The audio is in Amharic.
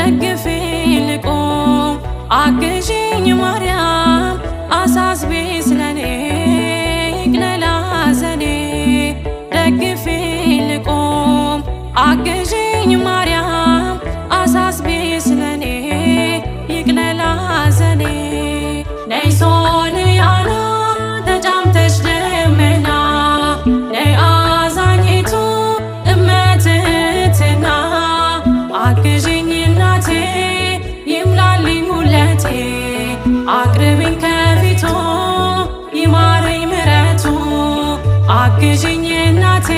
ደግፊኝ ልቁም አግዢኝ ማርያም አሳስቢ ስለኔ ይቅለል ሐዘኔ ደግፊኝ ልቁም አግዢኝ ማርያም አሳስቢ ስለኔ ይቅለል ሐዘኔ ነይ ሶርያና ተጫምተሽ ደመና ነይ አዛኝቱ እመትህትና አግዢኝ እናቴ ይምላልኝ ሁለቴ አቅርቢኝ ከፊቱ ይማረኝ ምሕረቱ አግዢኝ እናቴ